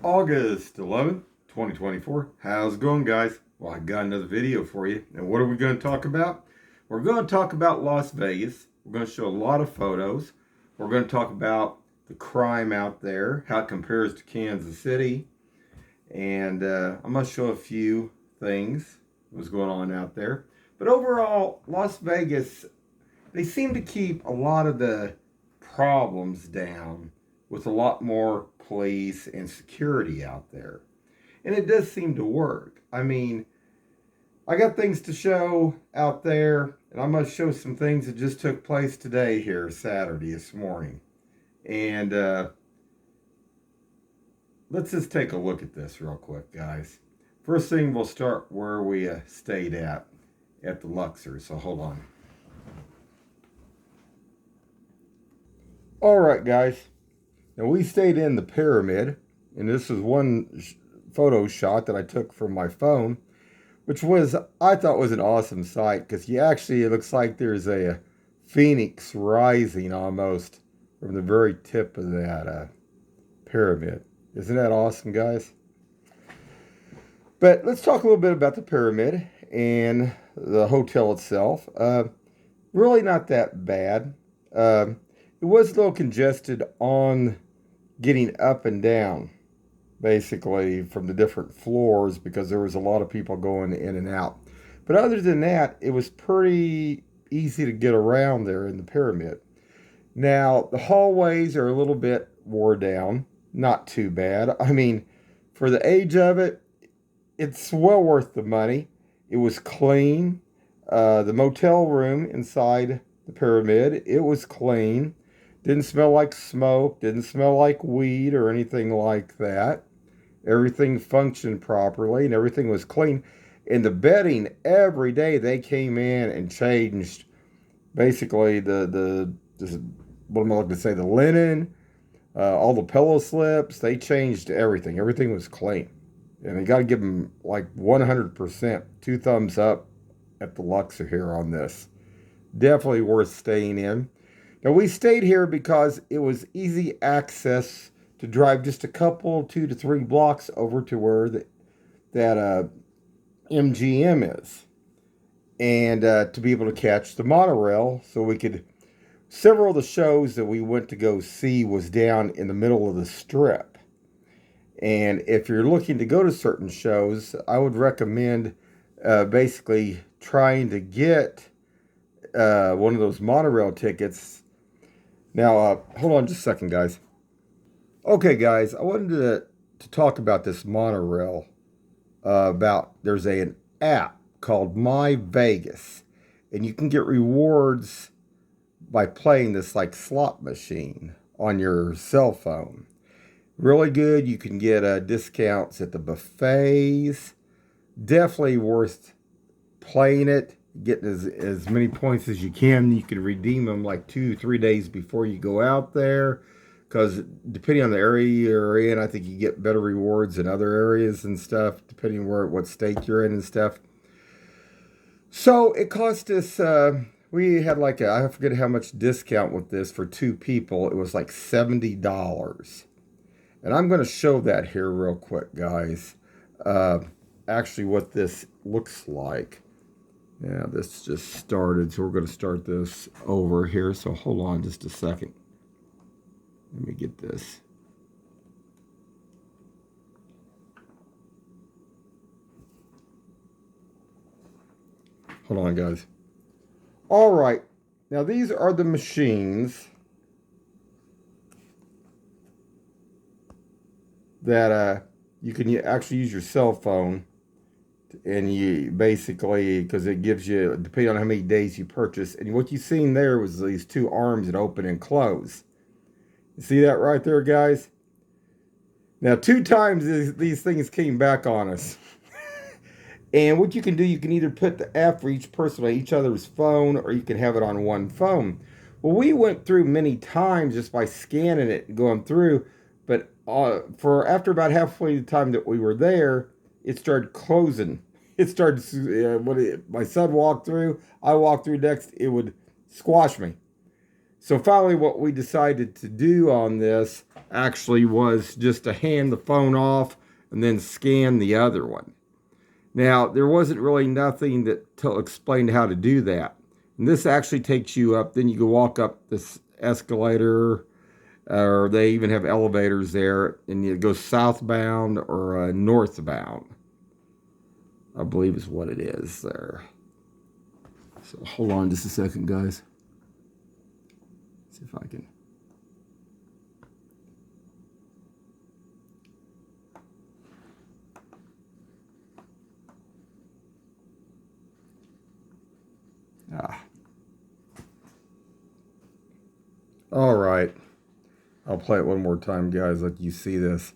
August 11th, 2024. How's it going, guys? Well, I got another video for you. And what are we going to talk about? We're going to talk about Las Vegas. We're going to show a lot of photos. We're going to talk about the crime out there, how it compares to Kansas City. And I'm going to show a few things what's going on out there. But overall, Las Vegas, they seem to keep a lot of the problems down with a lot more police and security out there. And it does seem to work. I mean, I got things to show out there, and I'm going to show some things that just took place today here, Saturday, this morning. And let's just take a look at this real quick, guys. First thing, we'll start where we stayed at the Luxor. So hold on. All right, guys. Now, we stayed in the Pyramid, and this is one photo shot that I took from my phone, which I thought was an awesome sight, because it looks like there's a phoenix rising almost from the very tip of that pyramid. Isn't that awesome, guys? But let's talk a little bit about the Pyramid and the hotel itself. Really not that bad. It was a little congested on getting up and down, basically, from the different floors, because there was a lot of people going in and out. But other than that, it was pretty easy to get around there in the Pyramid. Now, the hallways are a little bit wore down. Not too bad. I mean, for the age of it, it's well worth the money. It was clean. The motel room inside the Pyramid, it was clean. Didn't smell like smoke, didn't smell like weed or anything like that. Everything functioned properly and everything was clean. And the bedding, every day they came in and changed basically what am I looking to say, the linen, all the pillow slips, they changed everything. Everything was clean. And you got to give them like 100%, 2 thumbs up at the Luxor here on this. Definitely worth staying in. Now, we stayed here because it was easy access to drive just a couple, 2 to 3 blocks over to where that MGM is. And to be able to catch the monorail, so we could... Several of the shows that we went to go see was down in the middle of the Strip. And if you're looking to go to certain shows, I would recommend basically trying to get one of those monorail tickets. Now, hold on just a second, guys. Okay, guys, I wanted to talk about this monorail. There's an app called My Vegas, and you can get rewards by playing this like slot machine on your cell phone. Really good. You can get discounts at the buffets. Definitely worth playing it. Getting as many points as you can. You can redeem them like 2-3 days before you go out there, because depending on the area you're in, I think you get better rewards in other areas and stuff, depending what state you're in and stuff. So it cost us, we had like I forget how much discount with this for 2 people. It was like $70. And I'm going to show that here real quick, guys. Actually what this looks like. Yeah, this just started, so we're going to start this over here. So hold on just a second. Let me get this. Hold on, guys. All right. Now, these are the machines that you can actually use your cell phone. And you basically, because it gives you, depending on how many days you purchase, and what you seen there was these 2 arms that open and close. You see that right there, guys? Now, 2 times these things came back on us. And what you can do, you can either put the app for each person on each other's phone, or you can have it on one phone. Well, we went through many times just by scanning it and going through, but after about halfway the time that we were there, it started closing. It started, my son walked through, I walked through next, it would squash me. So finally, what we decided to do on this actually was just to hand the phone off and then scan the other one. Now, there wasn't really nothing that explained how to do that. And this actually takes you up, then you can walk up this escalator, or they even have elevators there, and you go southbound or northbound, I believe is what it is there. So hold on just a second, guys. See if I can. Ah. All right. I'll play it one more time, guys, let you see this.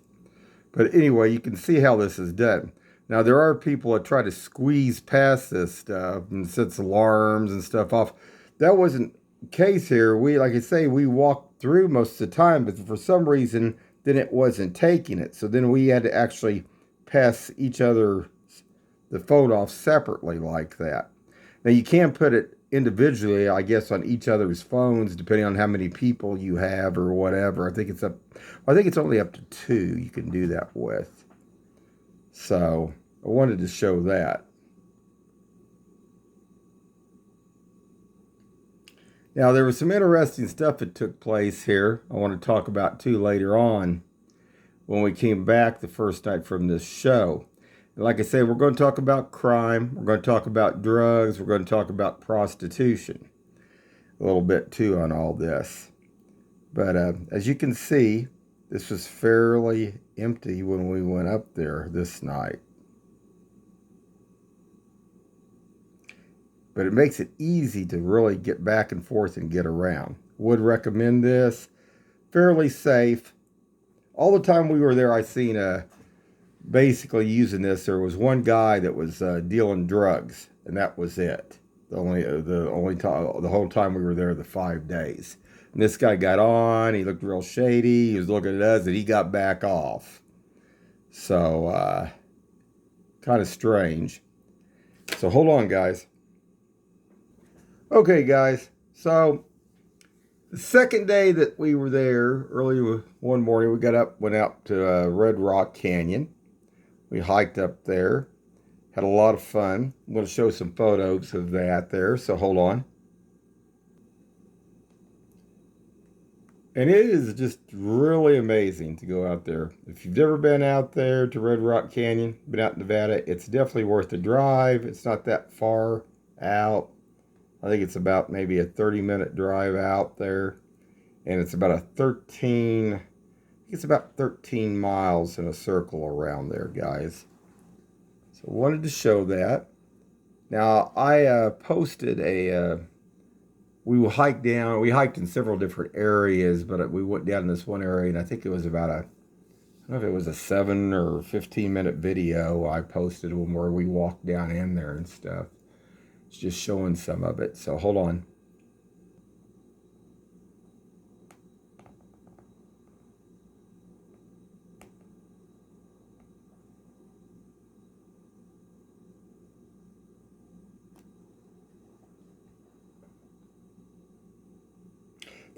But anyway, you can see how this is done. Now, there are people that try to squeeze past this stuff and sets alarms and stuff off. That wasn't the case here. We, like I say, we walked through most of the time, but for some reason, then it wasn't taking it. So then we had to actually pass each other the phone off separately like that. Now, you can put it individually, I guess, on each other's phones, depending on how many people you have or whatever. I think it's only up to 2 you can do that with. So I wanted to show that. Now, there was some interesting stuff that took place here. I want to talk about too later on when we came back the first night from this show. Like I said, we're going to talk about crime. We're going to talk about drugs. We're going to talk about prostitution a little bit too on all this. But as you can see, this was fairly empty when we went up there this night. But it makes it easy to really get back and forth and get around. Would recommend this. Fairly safe. All the time we were there, I seen basically using this. There was one guy that was dealing drugs, and that was it. The only time, the whole time we were there, the 5 days. And this guy got on. He looked real shady. He was looking at us, and he got back off. So kind of strange. So hold on, guys. Okay, guys. So the second day that we were there, early one morning, we got up, went out to Red Rock Canyon. We hiked up there, had a lot of fun. I'm going to show some photos of that there, so hold on. And it is just really amazing to go out there. If you've never been out there to Red Rock Canyon, been out in Nevada, it's definitely worth the drive. It's not that far out. I think it's about maybe a 30-minute drive out there. And it's about it's about 13 miles in a circle around there, guys. So I wanted to show that. Now, I posted we hiked in several different areas, but we went down in this one area, and I think it was about I don't know if it was a 7 or 15-minute video I posted where we walked down in there and stuff. It's just showing some of it, so hold on.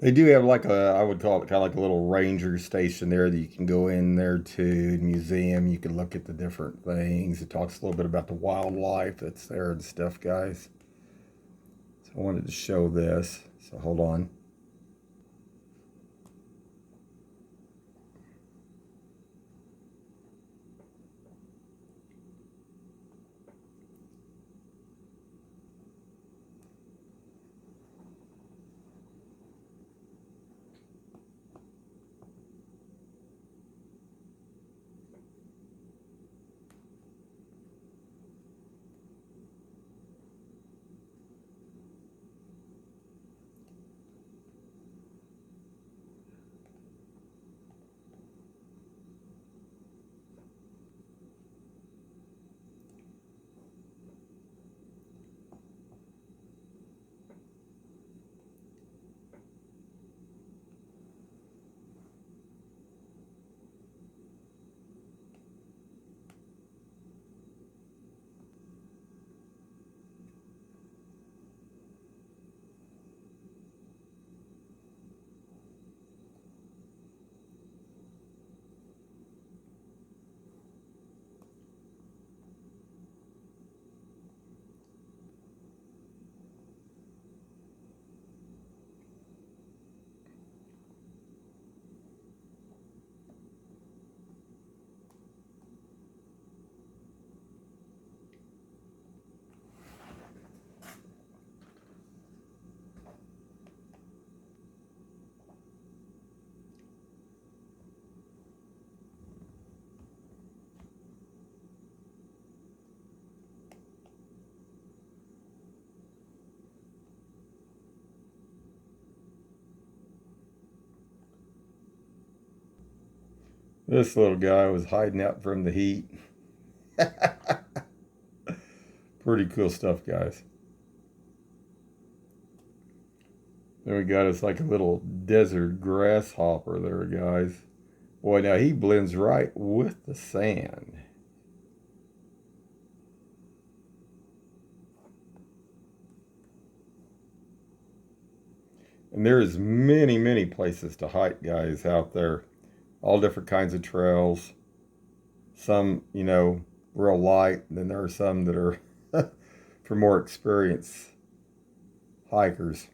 They do have like I would call it kind of like a little ranger station there that you can go in there to, museum. You can look at the different things. It talks a little bit about the wildlife that's there and stuff, guys. So I wanted to show this. So hold on. This little guy was hiding out from the heat. Pretty cool stuff, guys. Then we got us like a little desert grasshopper there, guys. Boy, now he blends right with the sand. And there's many, many places to hike, guys, out there. All different kinds of trails. Some, real light. And then there are some that are for more experienced hikers.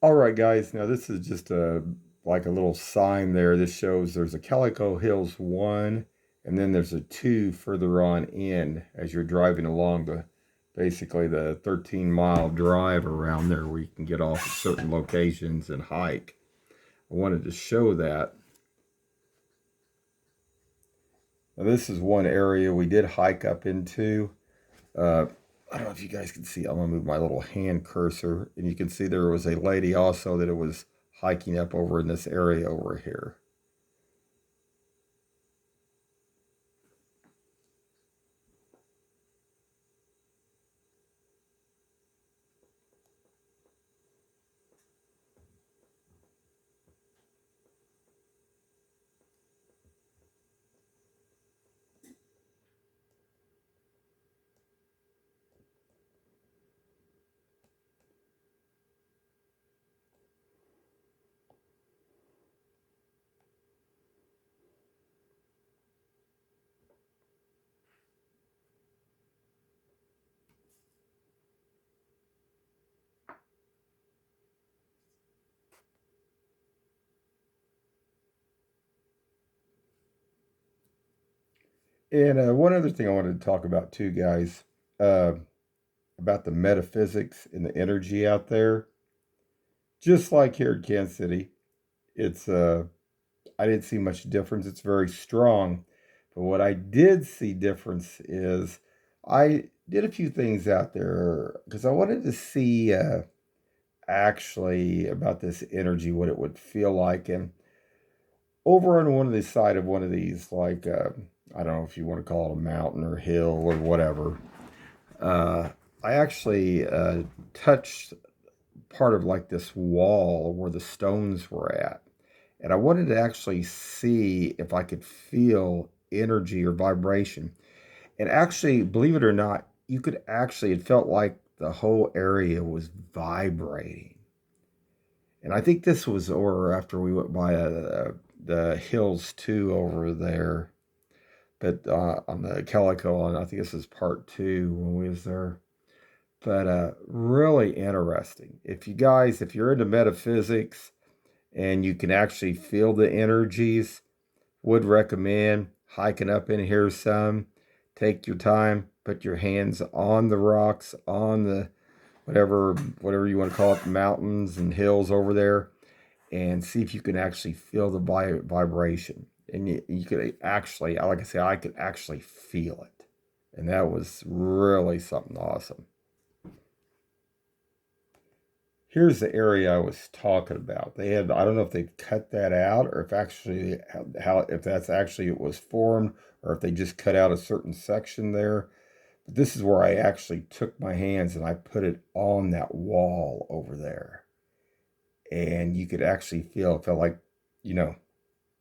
All right, guys. Now this is just a like a little sign there. This shows there's a Calico Hills 1, and then there's a 2 further on in as you're driving along basically the 13-mile drive around there where you can get off at certain locations and hike. I wanted to show that. Now this is one area we did hike up into. Uh, I don't know if you guys can see. I'm gonna move my little hand cursor, and you can see there was a lady also that it was hiking up over in this area over here. And one other thing I wanted to talk about too, guys, uh, about the metaphysics and the energy out there. Just like here in Kansas City, it's I didn't see much difference. It's very strong, but what I did see difference is I did a few things out there because I wanted to see actually about this energy, what it would feel like, and over on one of the side of one of these, like I don't know if you want to call it a mountain or hill or whatever. Uh, I actually touched part of like this wall where the stones were at. And I wanted to actually see if I could feel energy or vibration. And actually, believe it or not, you could actually, it felt like the whole area was vibrating. And I think this was or after we went by the hills too over there. But on the Calico, and I think this is part two when we was there. But really interesting. If you're into metaphysics and you can actually feel the energies, would recommend hiking up in here some. Take your time, put your hands on the rocks, on the whatever you want to call it, mountains and hills over there, and see if you can actually feel the vibration. And you could actually, like I say, I could actually feel it, and that was really something awesome. Here's the area I was talking about. They had, I don't know if they cut that out or if actually how if that's actually it was formed or if they just cut out a certain section there. But this is where I actually took my hands and I put it on that wall over there. And you could actually feel, it felt like, you know,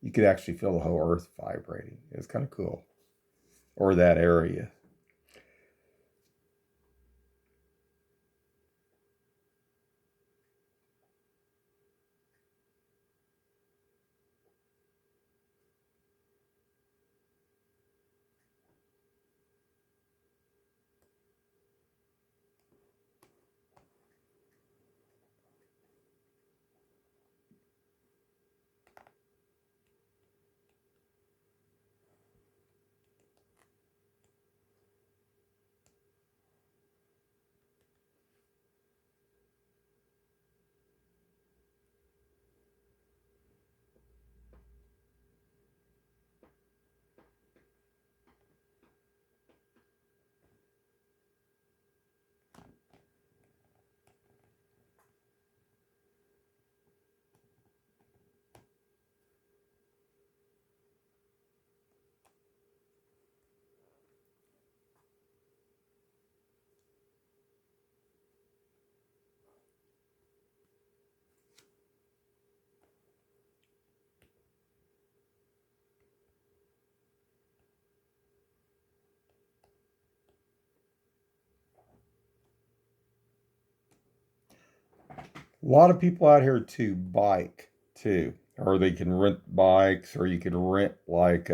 you could actually feel the whole earth vibrating. It was kind of cool. Or that area. A lot of people out here to bike too, or they can rent bikes, or you can rent like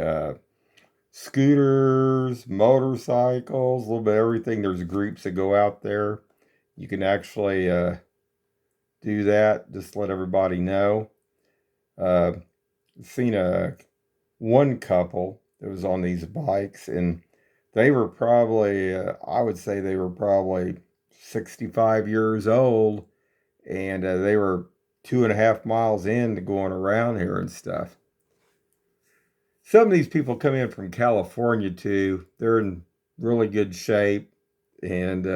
scooters, motorcycles, a little bit of everything. There's groups that go out there. You can actually do that. Just let everybody know. Uh, seen a one couple that was on these bikes, and they were probably, I would say they were probably 65 years old, and they were 2.5 miles in to going around here and stuff. Some of these people come in from California too. They're in really good shape, and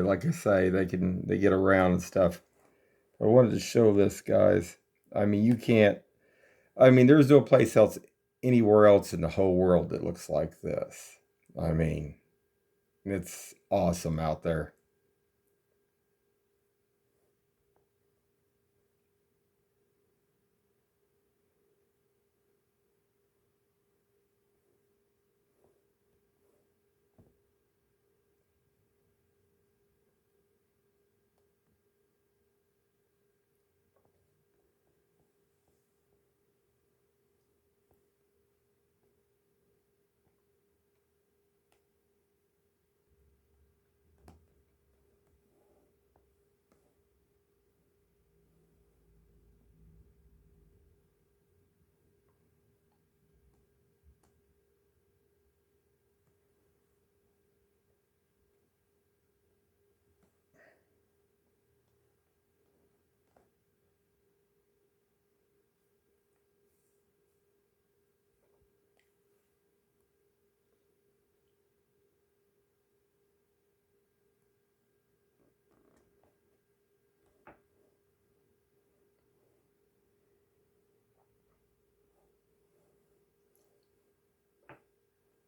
like I say, they get around and stuff. I wanted to show this, guys. I mean, you can't. I mean, there's no place else anywhere else in the whole world that looks like this. I mean, it's awesome out there.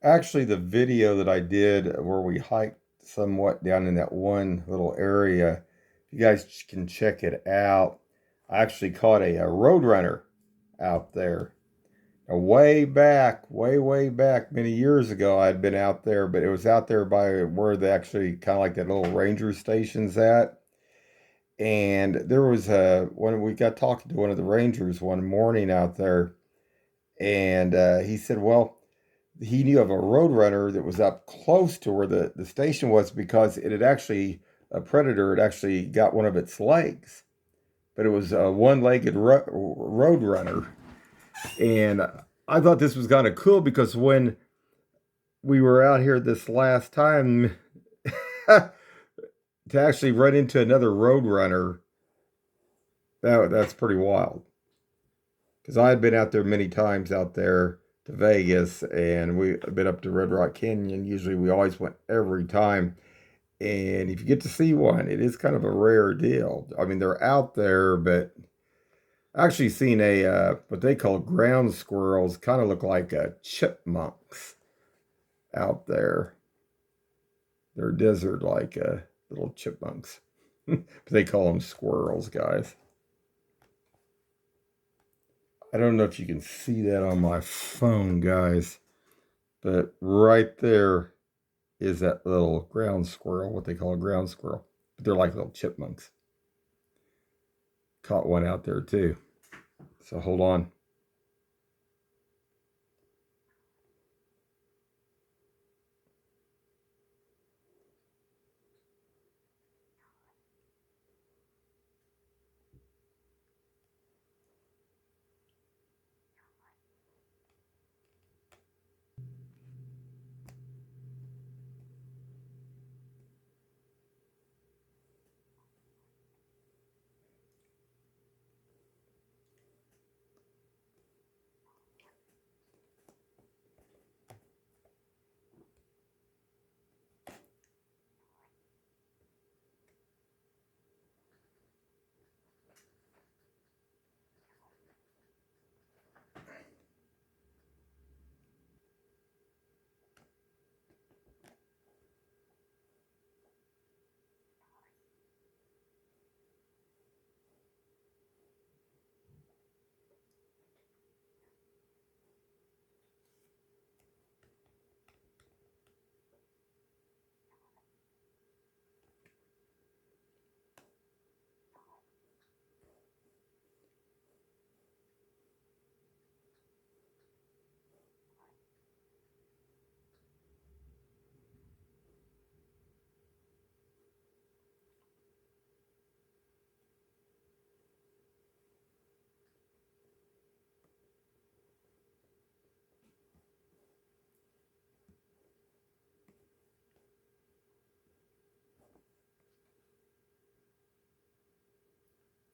Actually, the video that I did where we hiked somewhat down in that one little area, you guys can check it out. I actually caught a roadrunner out there. Way back, way back, many years ago, I'd been out there, but it was out there by where they actually kind of like that little ranger station's at. And there was when we got talking to one of the rangers one morning out there, and he said, well, he knew of a roadrunner that was up close to where the station was because it had actually, a predator had actually got one of its legs, but it was a one-legged roadrunner. And I thought this was kind of cool because when we were out here this last time, to actually run into another roadrunner, that's pretty wild. Because I had been out there many times out there to Vegas, and we've been up to Red Rock Canyon. Usually, we always went every time. And if you get to see one, it is kind of a rare deal. I mean, they're out there, but I actually seen a what they call ground squirrels, kind of look like chipmunks out there. They're desert like little chipmunks, but they call them squirrels, guys. I don't know if you can see that on my phone, guys, but right there is that little ground squirrel, what they call a ground squirrel. But they're like little chipmunks. Caught one out there too. So hold on.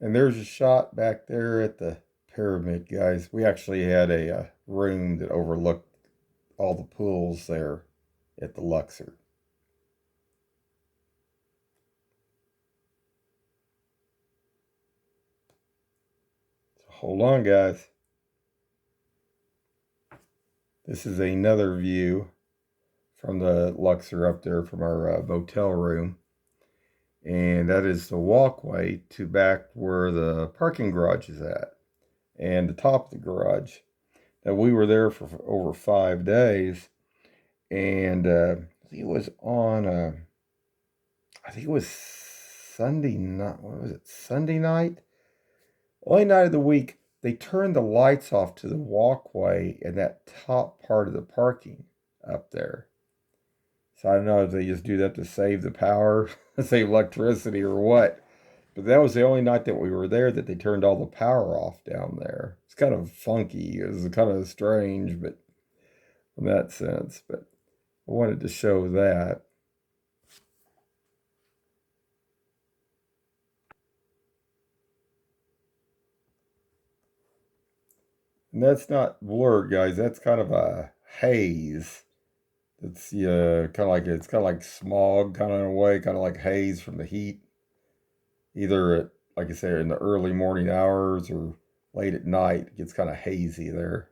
And there's a shot back there at the pyramid, guys. We actually had a room that overlooked all the pools there at the Luxor. So hold on, guys. This is another view from the Luxor up there from our motel room. And that is the walkway to back where the parking garage is at and the top of the garage. Now, we were there for over 5 days, and I think it was on, I think it was Sunday night. What was it? Sunday night? Only night of the week. They turned the lights off to the walkway and that top part of the parking up there. So I don't know if they just do that to save the power, save electricity or what. But that was the only night that we were there that they turned all the power off down there. It's kind of funky. It was kind of strange, but in that sense. But I wanted to show that. And that's not blurred, guys. That's kind of a haze. It's kind of like smog, kind of in a way, kind of like haze from the heat. Either at, like I say, in the early morning hours or late at night, it gets kind of hazy there.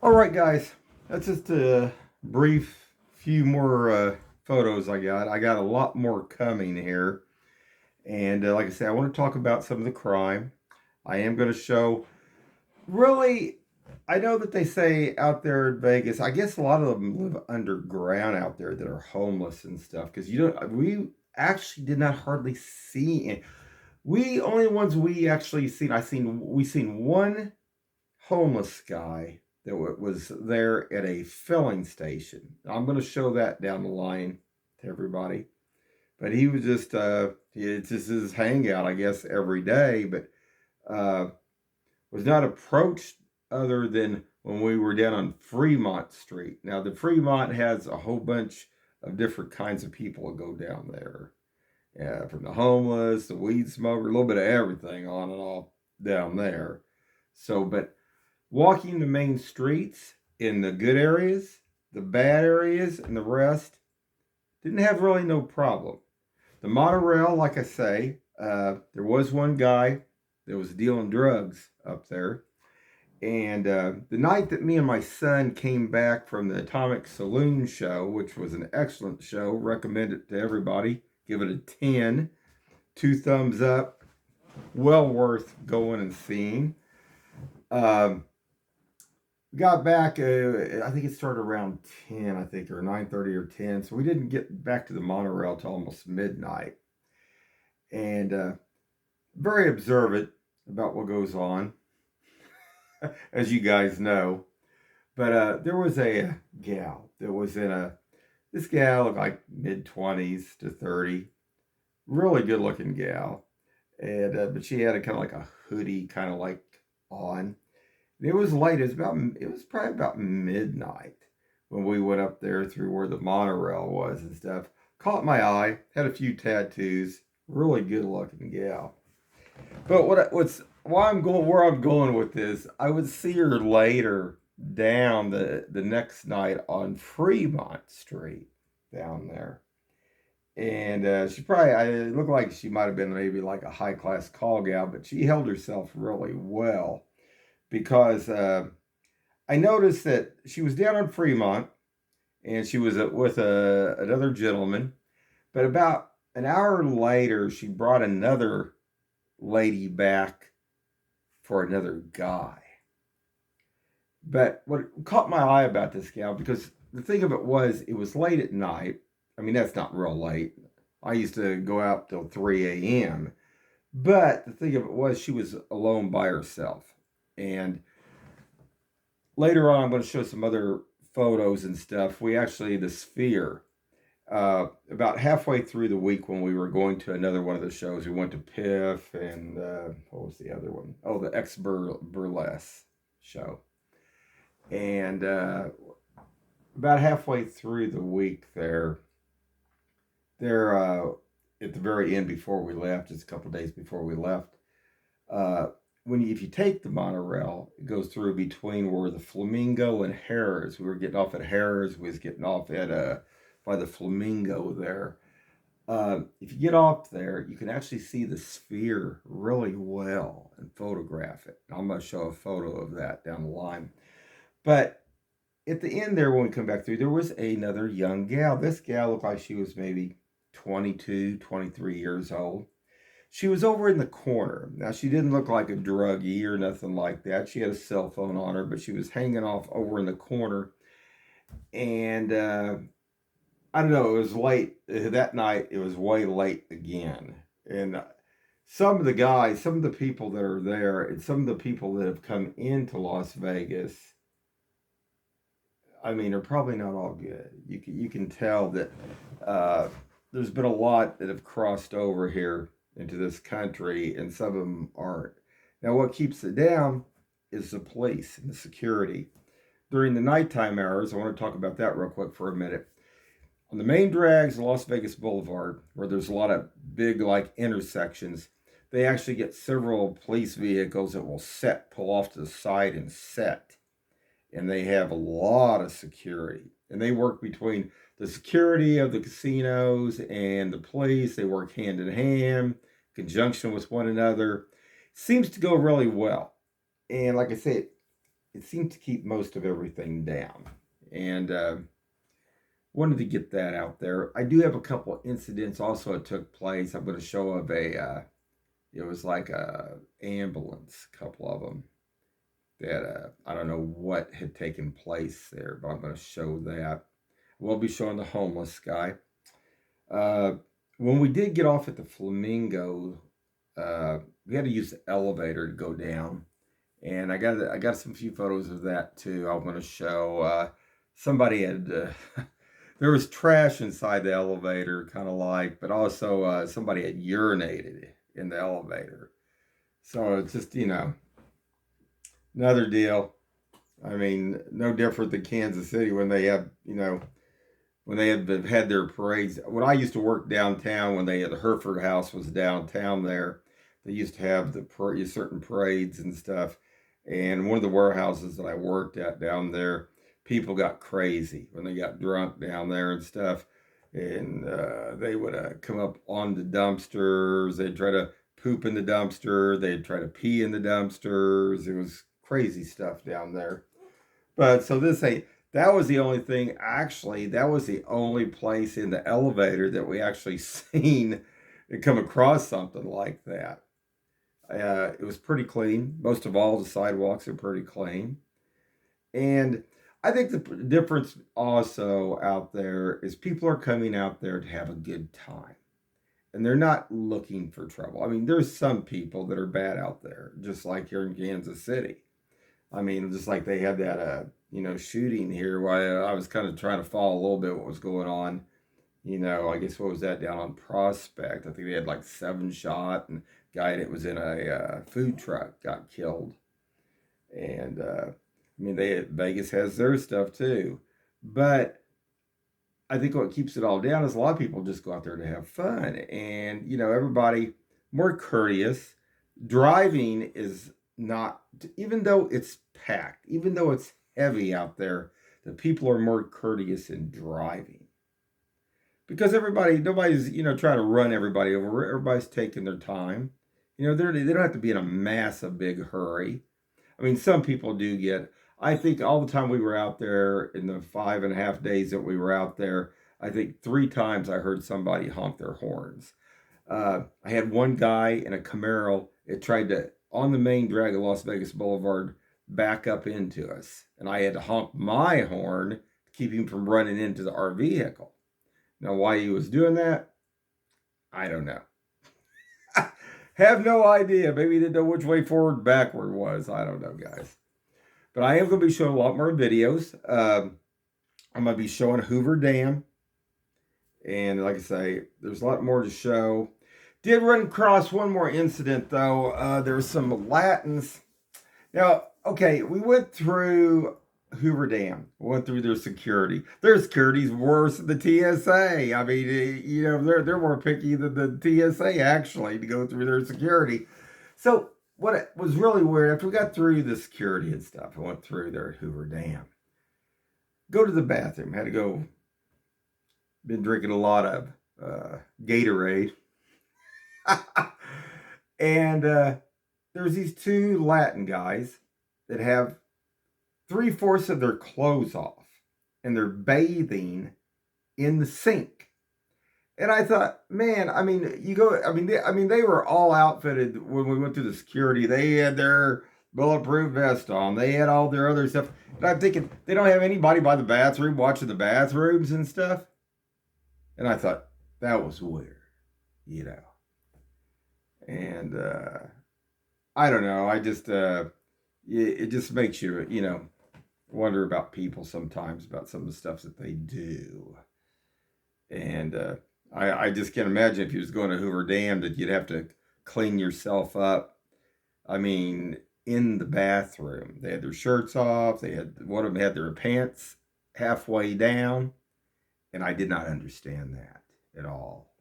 All right, guys, that's just a brief few more photos I got. I got a lot more coming here. And like I said, I want to talk about some of the crime. I am going to show, really, I know that they say out there in Vegas, I guess a lot of them live underground out there that are homeless and stuff. Because you don't, we actually did not hardly see any. We only ones we actually seen. We seen one homeless guy that was there at a filling station. I'm going to show that down the line to everybody. But he was just it's just his hangout, I guess, every day. But was not approached other than when we were down on Fremont Street. Now, the Fremont has a whole bunch of different kinds of people that go down there. Yeah, from the homeless, the weed smoker, a little bit of everything on and off down there. So, but walking the main streets in the good areas, the bad areas, and the rest, didn't have really no problem. The monorail, like I say, there was one guy that was dealing drugs up there. And the night that me and my son came back from the Atomic Saloon show, which was an excellent show, recommend it to everybody. Give it a 10, 2 thumbs up, well worth going and seeing. Um, got back, I think it started around 10, I think, or 9:30 or 10. So we didn't get back to the monorail till almost midnight. And very observant about what goes on, as you guys know. But there was a gal that was this gal looked like mid-20s to 30. Really good looking gal. And but she had a kind of like a hoodie kind of like on. And it was late. It was probably about midnight when we went up there through where the monorail was and stuff. Caught my eye. Had a few tattoos. Really good looking gal. But where I'm going with this, I would see her later down the next night on Fremont Street down there. And she probably, it looked like she might have been maybe like a high class call gal, but she held herself really well because I noticed that she was down on Fremont and she was with another gentleman. But about an hour later, she brought another lady back for another guy. But what caught my eye about this gal, because the thing of it was late at night. I mean, that's not real late. I used to go out till 3 a.m. But the thing of it was, she was alone by herself. And later on, I'm going to show some other photos and stuff. The Sphere, about halfway through the week when we were going to another one of the shows, we went to Piff and what was the other one? Oh, the X Burlesque show. And about halfway through the week there at the very end before we left, just a couple of days before we left, if you take the monorail, it goes through between where the Flamingo and Harrah's. We were getting off at Harrah's. We was getting off at by the Flamingo there. If you get off there, you can actually see the Sphere really well and photograph it. I'm going to show a photo of that down the line. But at the end there, when we come back through, there was another young gal. This gal looked like she was maybe 22, 23 years old. She was over in the corner. Now, she didn't look like a druggie or nothing like that. She had a cell phone on her, but she was hanging off over in the corner. And I don't know, it was late. That night, it was way late again. And some of the people that are there, and some of the people that have come into Las Vegas, I mean, are probably not all good. You can tell that there's been a lot that have crossed over here into this country, and some of them aren't. Now, what keeps it down is the police and the security. During the nighttime hours, I want to talk about that real quick for a minute. On the main drags of Las Vegas Boulevard, where there's a lot of big like intersections, they actually get several police vehicles that will pull off to the side and set. And they have a lot of security. And they work between the security of the casinos and the police. They work hand in hand, conjunction with one another. Seems to go really well. And like I said, it seems to keep most of everything down. And wanted to get that out there. I do have a couple of incidents also that took place. I'm going to show of it was like a ambulance, a couple of them. That I don't know what had taken place there, but I'm going to show that. We'll be showing the homeless guy. When we did get off at the Flamingo, we had to use the elevator to go down, and I got some few photos of that too. I'm going to show. Somebody had there was trash inside the elevator, kind of like, but also somebody had urinated in the elevator. So it's just another deal. I mean, no different than Kansas City when they have, when they had their parades. When I used to work downtown, when they had the Hereford House was downtown there, they used to have certain parades and stuff. And one of the warehouses that I worked at down there, people got crazy when they got drunk down there and stuff. And they would come up on the dumpsters. They'd try to poop in the dumpster. They'd try to pee in the dumpsters. It was crazy stuff down there. But so this ain't, that was the only thing, actually, that was the only place in the elevator that we actually seen and come across something like that. It was pretty clean. Most of all, the sidewalks are pretty clean. And I think the difference also out there is people are coming out there to have a good time. And they're not looking for trouble. I mean, there's some people that are bad out there, just like here in Kansas City. I mean, just like they had that, shooting here. While I was kind of trying to follow a little bit what was going on. I guess what was that down on Prospect? I think they had like 7 shot, and guy that was in a food truck got killed. And I mean, Vegas has their stuff too, but I think what keeps it all down is a lot of people just go out there to have fun, and everybody more courteous. Driving is not, even though it's packed, even though it's heavy out there, the people are more courteous in driving because nobody's trying to run everybody over. Everybody's taking their time. They don't have to be in a massive big hurry. I mean, some people do get. I think all the time we were out there in the 5.5 days that we were out there, I think 3 times I heard somebody honk their horns. I had one guy in a Camaro. It tried to, on the main drag of Las Vegas Boulevard, back up into us. And I had to honk my horn to keep him from running into our vehicle. Now, why he was doing that, I don't know. Have no idea. Maybe he didn't know which way forward backward was. I don't know, guys. But I am going to be showing a lot more videos. I'm going to be showing Hoover Dam. And like I say, there's a lot more to show. Did run across one more incident, though. There was some Latins. Now, okay, we went through Hoover Dam. We went through their security. Their security's worse than the TSA. I mean, they're more picky than the TSA, actually, to go through their security. So what it was really weird, after we got through the security and stuff, I went through there at Hoover Dam. Go to the bathroom. Had to go. Been drinking a lot of Gatorade. And there's these 2 Latin guys that have 3/4 of their clothes off. And they're bathing in the sink. And I thought, man, I mean, they were all outfitted when we went through the security. They had their bulletproof vest on. They had all their other stuff. And I'm thinking, they don't have anybody by the bathroom watching the bathrooms and stuff. And I thought, that was weird, And I don't know. I just, it just makes you, wonder about people sometimes, about some of the stuff that they do. And I just can't imagine if you was going to Hoover Dam that you'd have to clean yourself up. I mean, in the bathroom. They had their shirts off. One of them had their pants halfway down. And I did not understand that at all.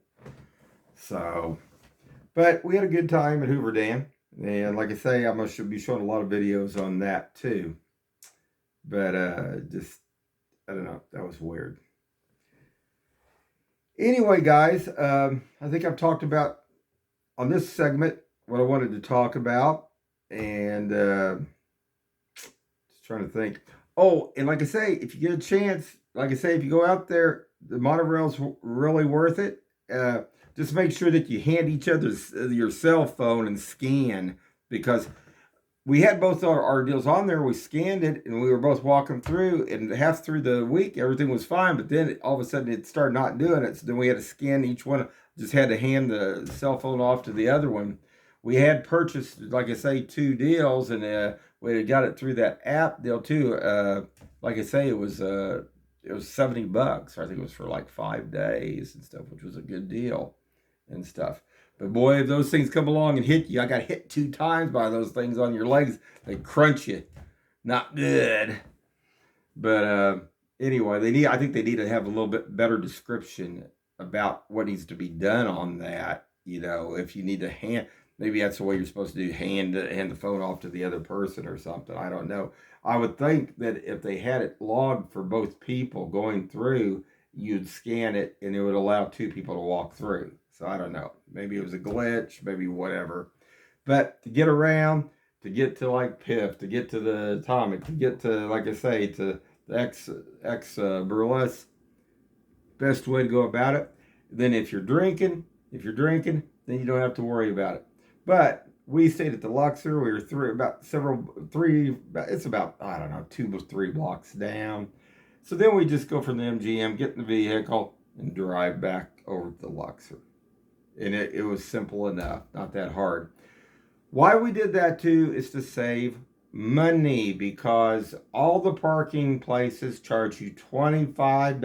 So, but we had a good time at Hoover Dam. And like I say, I should be showing a lot of videos on that too. But I don't know. That was weird. Anyway, guys, I think I've talked about on this segment what I wanted to talk about. And just trying to think. Oh, and like I say, if you get a chance, like I say, if you go out there, the monorail's really worth it. Just make sure that you hand each other your cell phone and scan, because we had both our deals on there. We scanned it, and we were both walking through, and half through the week, everything was fine. But then all of a sudden, it started not doing it. So then we had to scan each one. Just had to hand the cell phone off to the other one. We had purchased, like I say, 2 deals, and we had got it through that app deal too. Like I say, it was $70. I think it was for like 5 days and stuff, which was a good deal and stuff. But boy, if those things come along and hit you, I got hit 2 times by those things on your legs. They crunch you. not good. But anyway, I think they need to have a little bit better description about what needs to be done on that. You know, if you need to maybe that's the way you're supposed to do, hand the phone off to the other person or something. I don't know. I would think that if they had it logged for both people going through, you'd scan it and it would allow two people to walk through. So I don't know. Maybe it was a glitch, maybe whatever. But to get around, to get to like Piff, to get to the Atomic, to get to, like I say, to the Burlesque, best way to go about it. Then if you're drinking, then you don't have to worry about it. But we stayed at the Luxor. We were it's about, I don't know, 2 or 3 blocks down. So then we just go from the MGM, get in the vehicle, and drive back over to the Luxor. And it was simple enough, not that hard. Why we did that too is to save money, because all the parking places charge you $25